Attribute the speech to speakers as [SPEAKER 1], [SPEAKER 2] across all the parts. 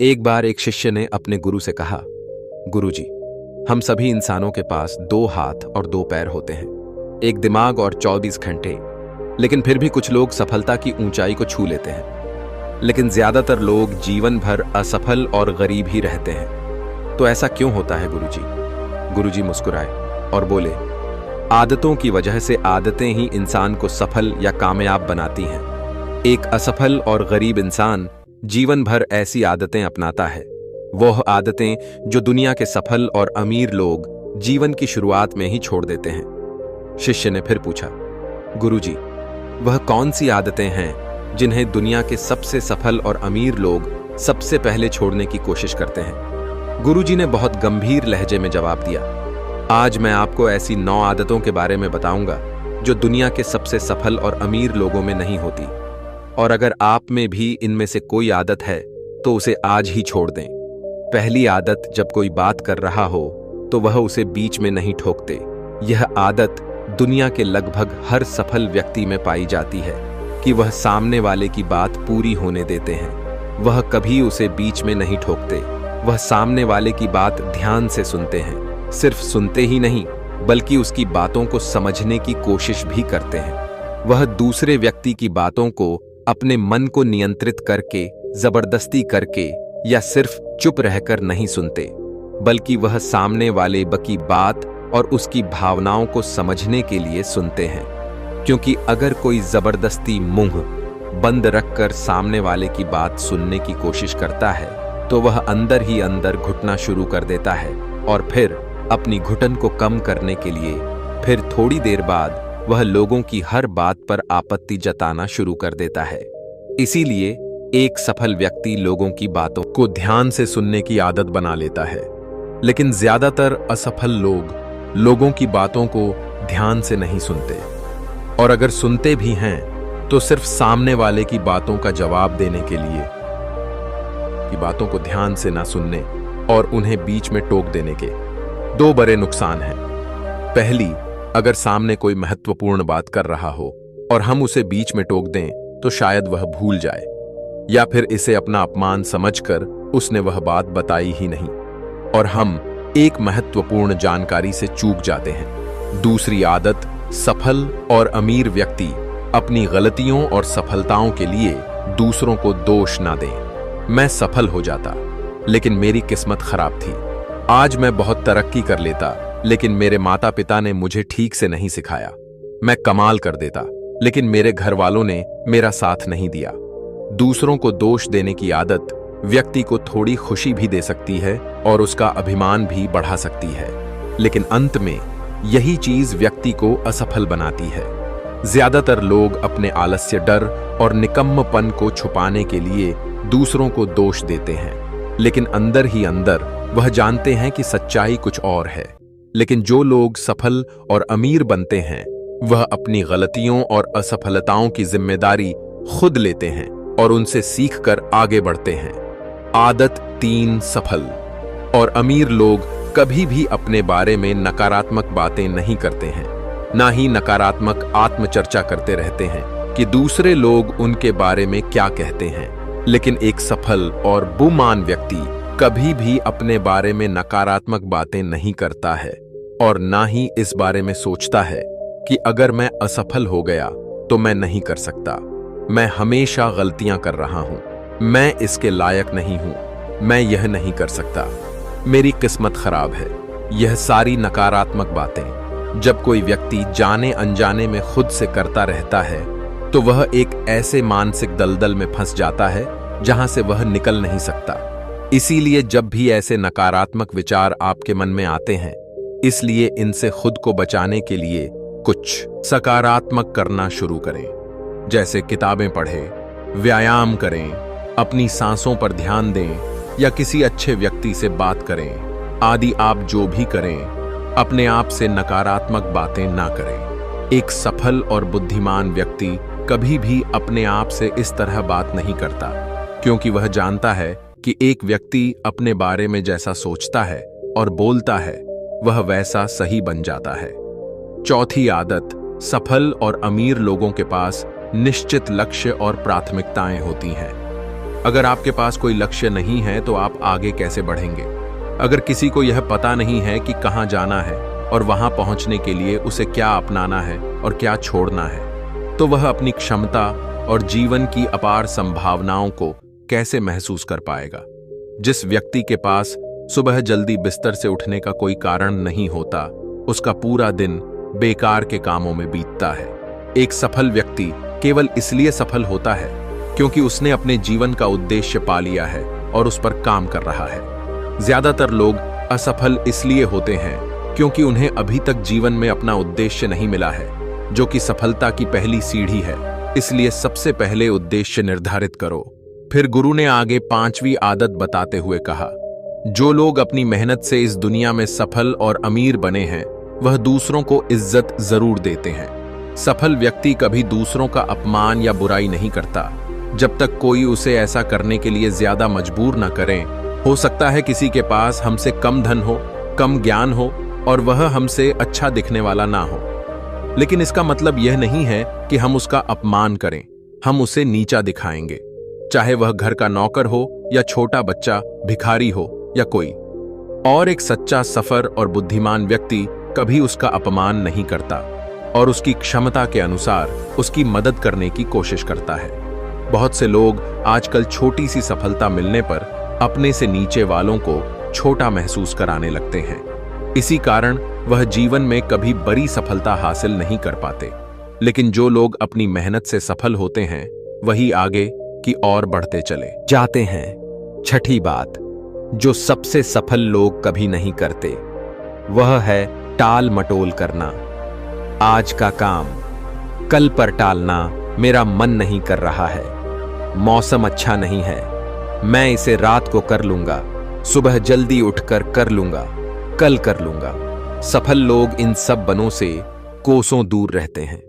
[SPEAKER 1] एक बार एक शिष्य ने अपने गुरु से कहा, गुरुजी, हम सभी इंसानों के पास 2 हाथ और 2 पैर होते हैं, एक दिमाग और 24 घंटे, लेकिन फिर भी कुछ लोग सफलता की ऊंचाई को छू लेते हैं, लेकिन ज्यादातर लोग जीवन भर असफल और गरीब ही रहते हैं। तो ऐसा क्यों होता है गुरुजी? गुरुजी मुस्कुराए और बोले, आदतों की वजह से आदतें ही इंसान को सफल या कामयाब बनाती हैं। एक असफल और गरीब इंसान जीवन भर ऐसी आदतें अपनाता है, वह आदतें जो दुनिया के सफल और अमीर लोग जीवन की शुरुआत में ही छोड़ देते हैं। शिष्य ने फिर पूछा, गुरुजी, वह कौन सी आदतें हैं जिन्हें दुनिया के सबसे सफल और अमीर लोग सबसे पहले छोड़ने की कोशिश करते हैं? गुरुजी ने बहुत गंभीर लहजे में जवाब दिया, आज मैं आपको ऐसी 9 आदतों के बारे में बताऊंगा जो दुनिया के सबसे सफल और अमीर लोगों में नहीं होती, और अगर आप में भी इनमें से कोई आदत है तो उसे आज ही छोड़ दें। पहली आदत, जब कोई बात कर रहा हो तो वह उसे बीच में नहीं ठोकते। यह आदत दुनिया के लगभग हर सफल व्यक्ति में पाई जाती है कि वह सामने वाले की बात पूरी होने देते हैं। वह कभी उसे बीच में नहीं ठोकते। वह सामने वाले की बात ध्यान से सुनते हैं। सिर्फ सुनते ही नहीं, बल्कि उसकी बातों को समझने की कोशिश भी करते हैं। वह दूसरे व्यक्ति की बातों को अपने मन को नियंत्रित करके, जबरदस्ती करके या सिर्फ चुप रहकर नहीं सुनते, बल्कि वह सामने वाले की बात और उसकी भावनाओं को समझने के लिए सुनते हैं। क्योंकि अगर कोई जबरदस्ती मुंह बंद रखकर सामने वाले की बात सुनने की कोशिश करता है तो वह अंदर ही अंदर घुटना शुरू कर देता है, और फिर अपनी घुटन को कम करने के लिए फिर थोड़ी देर बाद वह लोगों की हर बात पर आपत्ति जताना शुरू कर देता है। इसीलिए एक सफल व्यक्ति लोगों की बातों को ध्यान से सुनने की आदत बना लेता है, लेकिन ज्यादातर असफल लोग लोगों की बातों को ध्यान से नहीं सुनते, और अगर सुनते भी हैं तो सिर्फ सामने वाले की बातों का जवाब देने के लिए, की बातों को ध्यान से ना सुनने और उन्हें बीच में टोक देने के 2 बड़े नुकसान हैं। पहली, अगर सामने कोई महत्वपूर्ण बात कर रहा हो और हम उसे बीच में टोक दें तो शायद वह भूल जाए, या फिर इसे अपना अपमान समझकर उसने वह बात बताई ही नहीं और हम एक महत्वपूर्ण जानकारी से चूक जाते हैं। दूसरी आदत, सफल और अमीर व्यक्ति अपनी गलतियों और सफलताओं के लिए दूसरों को दोष ना दें। मैं सफल हो जाता, लेकिन मेरी किस्मत खराब थी। आज मैं बहुत तरक्की कर लेता, लेकिन मेरे माता पिता ने मुझे ठीक से नहीं सिखाया। मैं कमाल कर देता, लेकिन मेरे घर वालों ने मेरा साथ नहीं दिया। दूसरों को दोष देने की आदत व्यक्ति को थोड़ी खुशी भी दे सकती है और उसका अभिमान भी बढ़ा सकती है, लेकिन अंत में यही चीज व्यक्ति को असफल बनाती है। ज्यादातर लोग अपने आलस्य, डर और निकम्मपन को छुपाने के लिए दूसरों को दोष देते हैं, लेकिन अंदर ही अंदर वह जानते हैं कि सच्चाई कुछ और है। लेकिन जो लोग सफल और अमीर बनते हैं वह अपनी गलतियों और असफलताओं की जिम्मेदारी खुद लेते हैं और उनसे सीखकर आगे बढ़ते हैं। आदत 3, सफल और अमीर लोग कभी भी अपने बारे में नकारात्मक बातें नहीं करते हैं, ना ही नकारात्मक आत्मचर्चा करते रहते हैं कि दूसरे लोग उनके बारे में क्या कहते हैं। लेकिन एक सफल और बुद्धिमान व्यक्ति कभी भी अपने बारे में नकारात्मक बातें नहीं करता है और ना ही इस बारे में सोचता है कि अगर मैं असफल हो गया तो मैं नहीं कर सकता, मैं हमेशा गलतियां कर रहा हूं, मैं इसके लायक नहीं हूं, मैं यह नहीं कर सकता, मेरी किस्मत खराब है। यह सारी नकारात्मक बातें जब कोई व्यक्ति जाने अनजाने में खुद से करता रहता है तो वह एक ऐसे मानसिक दलदल में फंस जाता है जहां से वह निकल नहीं सकता। इसीलिए जब भी ऐसे नकारात्मक विचार आपके मन में आते हैं, इसलिए इनसे खुद को बचाने के लिए कुछ सकारात्मक करना शुरू करें। जैसे किताबें पढ़ें, व्यायाम करें, अपनी सांसों पर ध्यान दें या किसी अच्छे व्यक्ति से बात करें आदि। आप जो भी करें, अपने आप से नकारात्मक बातें ना करें। एक सफल और बुद्धिमान व्यक्ति कभी भी अपने आप से इस तरह बात नहीं करता, क्योंकि वह जानता है कि एक व्यक्ति अपने बारे में जैसा सोचता है और बोलता है वह वैसा सही बन जाता है। चौथी आदत, सफल और अमीर लोगों के पास निश्चित लक्ष्य और प्राथमिकताएं होती हैं। अगर आपके पास कोई लक्ष्य नहीं है तो आप आगे कैसे बढ़ेंगे? अगर किसी को यह पता नहीं है कि कहां जाना है और वहां पहुंचने के लिए उसे क्या अपनाना है और क्या छोड़ना है, तो वह अपनी क्षमता और जीवन की अपार संभावनाओं को कैसे महसूस कर पाएगा? जिस व्यक्ति के पास सुबह जल्दी बिस्तर से उठने का कोई कारण नहीं होता, उसका पूरा दिन बेकार के कामों में बीतता है। एक सफल व्यक्ति केवल इसलिए सफल होता है क्योंकि उसने अपने जीवन का उद्देश्य पा लिया है और उस पर काम कर रहा है। ज्यादातर लोग असफल इसलिए होते हैं क्योंकि उन्हें अभी तक जीवन में अपना उद्देश्य नहीं मिला है, जो कि सफलता की पहली सीढ़ी है। इसलिए सबसे पहले उद्देश्य निर्धारित करो। फिर गुरु ने आगे 5वीं आदत बताते हुए कहा, जो लोग अपनी मेहनत से इस दुनिया में सफल और अमीर बने हैं, वह दूसरों को इज्जत जरूर देते हैं। सफल व्यक्ति कभी दूसरों का अपमान या बुराई नहीं करता, जब तक कोई उसे ऐसा करने के लिए ज्यादा मजबूर न करें। हो सकता है किसी के पास हमसे कम धन हो, कम ज्ञान हो और वह हमसे अच्छा दिखने वाला ना हो, लेकिन इसका मतलब यह नहीं है कि हम उसका अपमान करें। हम उसे नीचा दिखाएंगे, चाहे वह घर का नौकर हो या छोटा बच्चा, भिखारी हो या कोई और। एक सच्चा सफर और बुद्धिमान व्यक्ति कभी उसका अपमान नहीं करता और उसकी क्षमता के अनुसार उसकी मदद करने की कोशिश करता है। बहुत से लोग आजकल छोटी सी सफलता मिलने पर अपने से नीचे वालों को छोटा महसूस कराने लगते हैं। इसी कारण वह जीवन में कभी बड़ी सफलता हासिल नहीं कर पाते। लेकिन जो लोग अपनी मेहनत से सफल होते हैं, वही आगे की ओर बढ़ते चले जाते हैं। छठी बात जो सबसे सफल लोग कभी नहीं करते, वह है टाल मटोल करना। आज का काम कल पर टालना। मेरा मन नहीं कर रहा है, मौसम अच्छा नहीं है, मैं इसे रात को कर लूंगा, सुबह जल्दी उठकर कर लूंगा, कल कर लूंगा। सफल लोग इन सब बनों से कोसों दूर रहते हैं।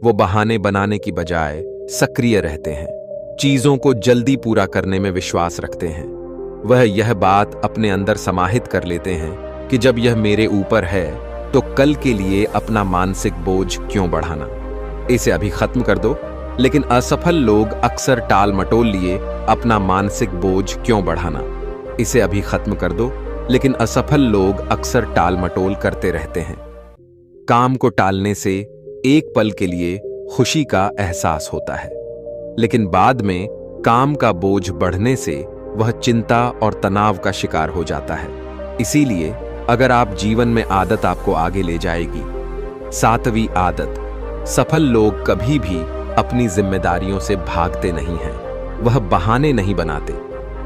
[SPEAKER 1] वो बहाने बनाने की बजाय सक्रिय रहते हैं, चीजों को जल्दी पूरा करने में विश्वास रखते हैं। वह यह बात अपने अंदर समाहित कर लेते हैं कि जब यह मेरे ऊपर है तो कल के लिए अपना मानसिक बोझ क्यों बढ़ाना, इसे अभी खत्म कर दो। लेकिन असफल लोग अक्सर टाल मटोल लिए अपना मानसिक बोझ क्यों बढ़ाना, इसे अभी खत्म कर दो। लेकिन असफल लोग अक्सर टाल मटोल करते रहते हैं। काम को टालने से एक पल के लिए खुशी का एहसास होता है, लेकिन बाद में काम का बोझ बढ़ने से वह चिंता और तनाव का शिकार हो जाता है। इसीलिए अगर आप जीवन में आदत आपको आगे ले जाएगी। 7वीं आदत, सफल लोग कभी भी अपनी जिम्मेदारियों से भागते नहीं हैं। वह बहाने नहीं बनाते,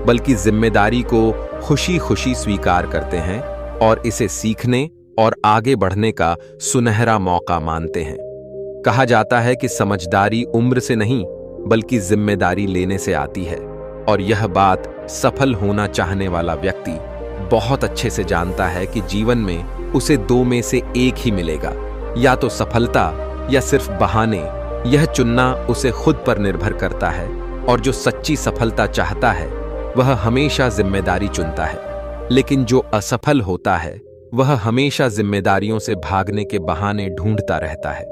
[SPEAKER 1] बल्कि जिम्मेदारी को खुशी खुशी स्वीकार करते हैं और इसे सीखने और आगे बढ़ने का सुनहरा मौका मानते हैं। कहा जाता है कि समझदारी उम्र से नहीं बल्कि जिम्मेदारी लेने से आती है, और यह बात सफल होना चाहने वाला व्यक्ति बहुत अच्छे से जानता है कि जीवन में उसे 2 में से एक ही मिलेगा, या तो सफलता या सिर्फ बहाने। यह चुनना उसे खुद पर निर्भर करता है, और जो सच्ची सफलता चाहता है वह हमेशा जिम्मेदारी चुनता है। लेकिन जो असफल होता है वह हमेशा जिम्मेदारियों से भागने के बहाने ढूंढता रहता है,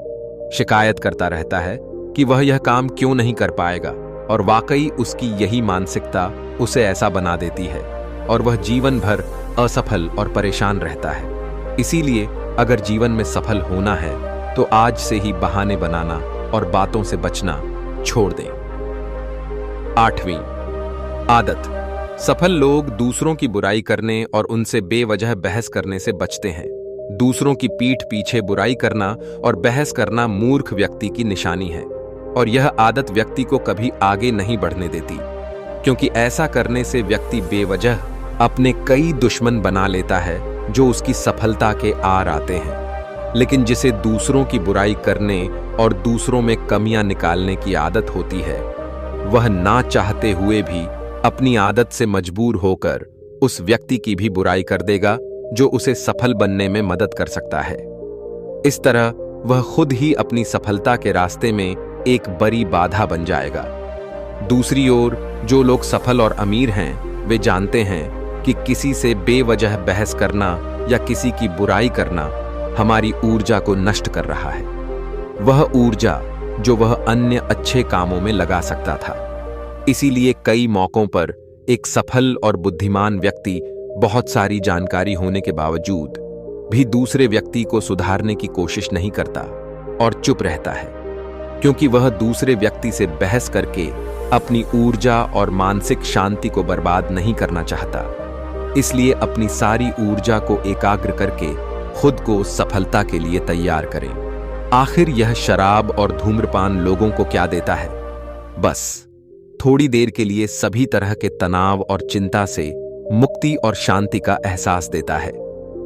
[SPEAKER 1] शिकायत करता रहता है कि वह यह काम क्यों नहीं कर पाएगा, और वाकई उसकी यही मानसिकता उसे ऐसा बना देती है और वह जीवन भर असफल और परेशान रहता है। इसीलिए अगर जीवन में सफल होना है तो आज से ही बहाने बनाना और बातों से बचना छोड़ दें। 8वीं आदत, सफल लोग दूसरों की बुराई करने और उनसे बेवजह बहस करने से बचते हैं। दूसरों की पीठ पीछे बुराई करना और बहस करना मूर्ख व्यक्ति की निशानी है, और यह आदत व्यक्ति को कभी आगे नहीं बढ़ने देती, क्योंकि ऐसा करने से व्यक्ति बेवजह अपने कई दुश्मन बना लेता है जो उसकी सफलता के आर आते हैं। लेकिन जिसे दूसरों की बुराई करने और दूसरों में कमियां निकालने की आदत होती है, वह ना चाहते हुए भी अपनी आदत से मजबूर होकर उस व्यक्ति की भी बुराई कर देगा जो उसे सफल बनने में मदद कर सकता है। इस तरह वह खुद ही अपनी सफलता के रास्ते में एक बड़ी बाधा बन जाएगा। दूसरी ओर जो लोग सफल और अमीर हैं, वे जानते हैं कि किसी से बेवजह बहस करना या किसी की बुराई करना हमारी ऊर्जा को नष्ट कर रहा है, वह ऊर्जा जो वह अन्य अच्छे कामों में लगा सकता था। इसीलिए कई मौकों पर एक सफल और बुद्धिमान व्यक्ति बहुत सारी जानकारी होने के बावजूद भी दूसरे व्यक्ति को सुधारने की कोशिश नहीं करता और चुप रहता है, क्योंकि वह दूसरे व्यक्ति से बहस करके अपनी ऊर्जा और मानसिक शांति को बर्बाद नहीं करना चाहता। इसलिए अपनी सारी ऊर्जा को एकाग्र करके खुद को सफलता के लिए तैयार करें। आखिर यह शराब और धूम्रपान लोगों को क्या देता है? बस थोड़ी देर के लिए सभी तरह के तनाव और चिंता से मुक्ति और शांति का एहसास देता है।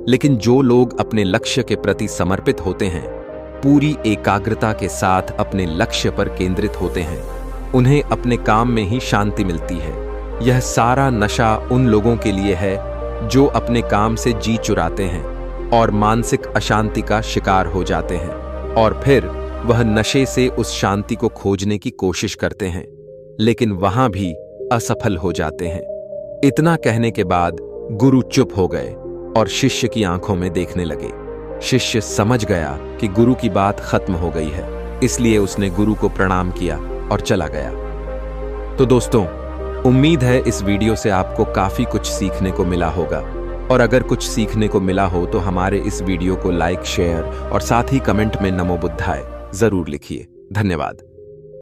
[SPEAKER 1] लेकिन जो लोग अपने लक्ष्य के प्रति समर्पित होते हैं, पूरी एकाग्रता के साथ अपने लक्ष्य पर केंद्रित होते हैं, उन्हें अपने काम में ही शांति मिलती है। यह सारा नशा उन लोगों के लिए है जो अपने काम से जी चुराते हैं और मानसिक अशांति का शिकार हो जाते हैं, और फिर वह नशे से उस शांति को खोजने की कोशिश करते हैं, लेकिन वहां भी असफल हो जाते हैं। इतना कहने के बाद गुरु चुप हो गए और शिष्य की आंखों में देखने लगे। शिष्य समझ गया कि गुरु की बात खत्म हो गई है, इसलिए उसने गुरु को प्रणाम किया और चला गया। तो दोस्तों, उम्मीद है इस वीडियो से आपको काफी कुछ सीखने को मिला होगा, और अगर कुछ सीखने को मिला हो तो हमारे इस वीडियो को लाइक, शेयर और साथ ही कमेंट में नमो बुद्धाय जरूर लिखिए। धन्यवाद।